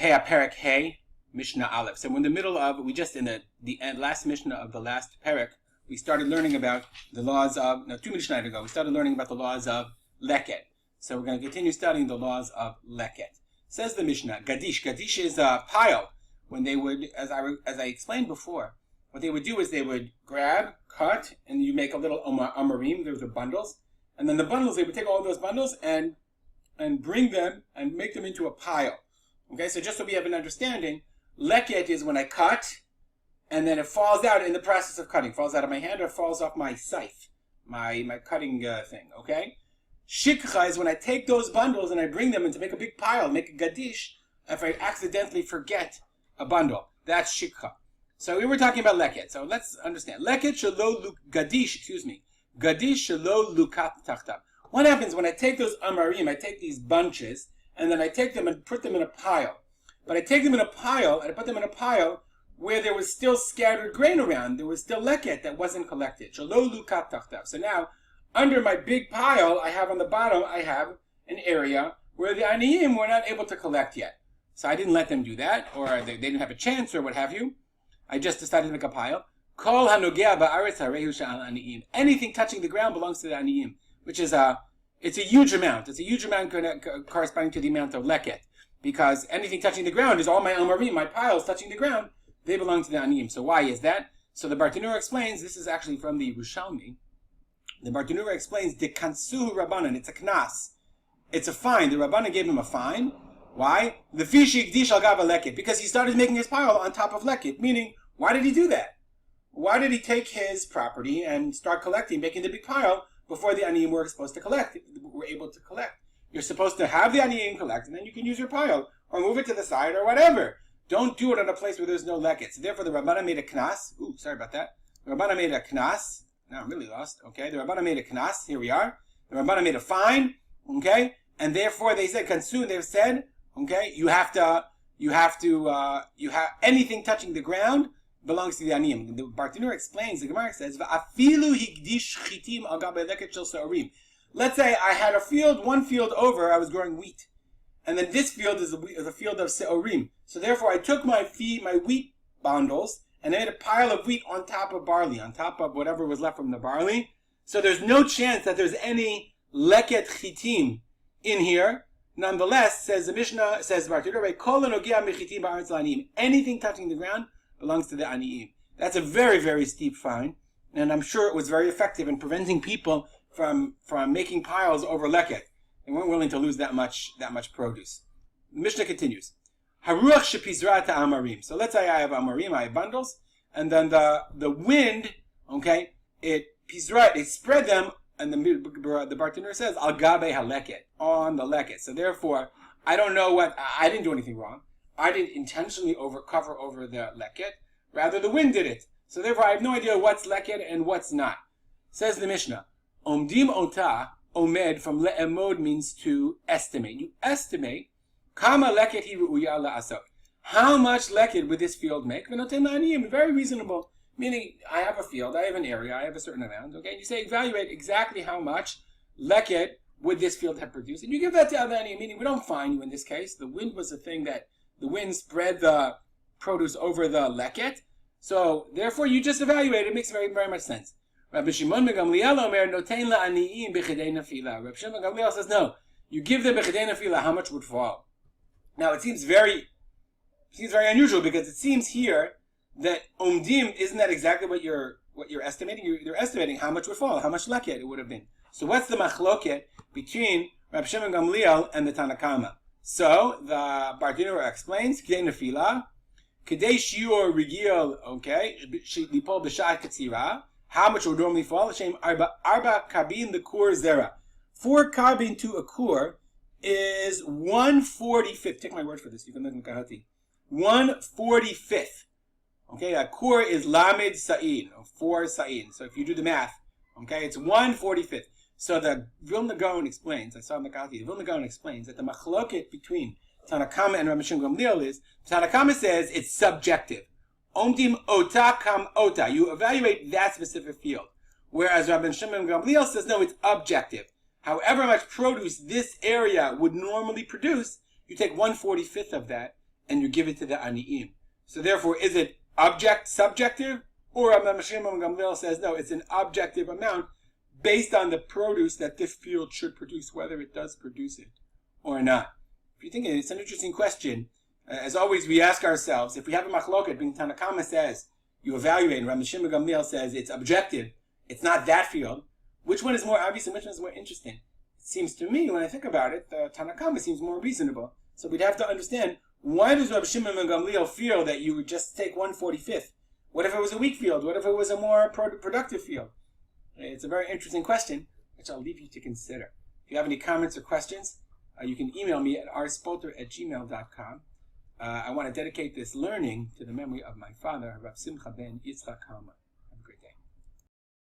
Peah Perek Hey, Mishnah Aleph. So we're in the middle of, in the last Mishnah of the last Perek, we started learning about the laws of, 2 Mishnah ago, we started learning about the laws of leket. So we're going to continue studying the laws of leket. Says the Mishnah, Gadish. Gadish is a pile. When they would, as I explained before, what they would do is they would grab, cut, and you make a little amarim, those are bundles, and then the bundles, they would take all those bundles and bring them and make them into a pile. Okay, so just so we have an understanding, leket is when I cut, and then it falls out in the process of cutting. Falls out of my hand or falls off my scythe, my cutting thing, okay? Shikha is when I take those bundles and I bring them in to make a big pile, make a gadish, if I accidentally forget a bundle. That's shikha. So we were talking about leket. So let's understand. Leket shelo gadish, Gadish shelo lukat tachtav. What happens when I take those amarim, I take these bunches, and then I take them and put them in a pile. But I take them in a pile, and I put them in a pile where there was still scattered grain around. There was still leket that wasn't collected. Shelo lukat tachtav. So now, under my big pile, I have on the bottom, I have an area where the aniyim were not able to collect yet. So I didn't let them do that, or they didn't have a chance, or what have you. I just decided to make a pile. Kol hanogea ba'aretz harehu she'al aniyim. Anything touching the ground belongs to the aniyim, which is it's a huge amount. It's a huge amount corresponding to the amount of leket, because anything touching the ground is all my amarim, my piles touching the ground. They belong to the aniyim. So why is that? So the Bartanura explains. This is actually from the Yerushalmi. The Bartanura explains the kansuhu rabbanan. It's a knas. It's a fine. The rabbanan gave him a fine. Why? The fishi gdish al gava leket, because he started making his pile on top of leket. Meaning, why did he do that? Why did he take his property and start collecting, making the big pile before the aniyim were supposed to collect? Were able to collect. You're supposed to have the aniyim collect, and then you can use your pile or move it to the side or whatever. Don't do it on a place where there's no leket. So therefore, the Rabbana made a knas. Ooh, sorry about that. The Rabbana made a knas. Now I'm really lost. Okay, the Rabbana made a knas. Here we are. The Rabbana made a fine. Okay, and therefore they said kansu. They've said, okay, you have anything touching the ground belongs to the aniyim. The Bartanura explains. The Gemara says, "Va'afilu higdish chitim al gabei leket shel sa'orim." Let's say I had a field, one field over, I was growing wheat, and then this field is a field of se'orim. So therefore, I took my wheat bundles and I made a pile of wheat on top of barley, on top of whatever was left from the barley. So there's no chance that there's any leket chitim in here. Nonetheless, says the Mishnah, says Bartanura, kol hanogia mechitim ba'aretz la'aniyim. Anything touching the ground belongs to the aniyim. That's a very, very steep fine, and I'm sure it was very effective in preventing people from making piles over leket. They weren't willing to lose that much produce. The Mishnah continues. Haruach shepizra amarim. So let's say I have amarim, I have bundles, and then the wind, okay, it spread them, and the Bartanura says al gabe haleket, on the leket. So therefore, I don't know I didn't do anything wrong. I didn't intentionally cover over the leket. Rather, the wind did it. So therefore, I have no idea what's leket and what's not. Says the Mishnah, Omdim ota, omed, from le'emod means to estimate. You estimate, kama leket hi ru'uya la'asok. How much leket would this field make? Very reasonable. Meaning, I have a field, I have an area, I have a certain amount, okay? And you say, evaluate exactly how much leket would this field have produced. And you give that to other aniyim, meaning we don't fine you in this case. The wind was the thing that the wind spread the produce over the leket. So, therefore, you just evaluate. It makes very, very much sense. Rabbi Shimon ben Gamliel omer notein la'aniyim b'chidei nafila. Rabbi Shimon ben Gamliel says, no, you give them b'chidei nafila, how much would fall? Now, it seems very unusual, because it seems here that omdim, isn't that exactly what you're estimating? You're estimating how much would fall, how much leket it would have been. So what's the machloket between Rabbi Shimon ben Gamliel and the Tanakama? So the Bartanura explains, K'dei nefila, K'dei shiur regil, okay, lipol b'sha'at katzira, how much would normally fall? Hashem arba kabin the kur zera. 4 kabin to a kur is 1/45th. Take my word for this. You can look in Kahati. 1/45th. Okay, a kur is lamed sa'in, or 4 sa'in. So if you do the math, okay, it's 1/45th. So the Vilna Gaon explains, I saw Makati, the Vilna Gaon explains that the machloket between Tanakama and Rabbi Shimon Gamliel is, Tanakama says it's subjective. Omdim ota kam ota. You evaluate that specific field. Whereas Rabbi Shimon Gamliel says, no, it's objective. However much produce this area would normally produce, you take 1/45th of that, and you give it to the aniyim. So therefore, is it subjective? Or Rabbi Shimon Gamliel says, no, it's an objective amount based on the produce that this field should produce, whether it does produce it or not. If you think it's an interesting question, as always, we ask ourselves, if we have a machloket, being Tanna Kama says, you evaluate, and Rabbi Shimon Gamliel says it's objective, it's not that field, which one is more obvious and which one is more interesting? It seems to me, when I think about it, the Tanna Kama seems more reasonable. So we'd have to understand, why does Rabbi Shimon Gamliel feel that you would just take 1/45? What if it was a weak field? What if it was a more productive field? It's a very interesting question, which I'll leave you to consider. If you have any comments or questions, you can email me at rspolter@gmail.com. I want to dedicate this learning to the memory of my father, Harav Simcha ben Yitzchak Kalman.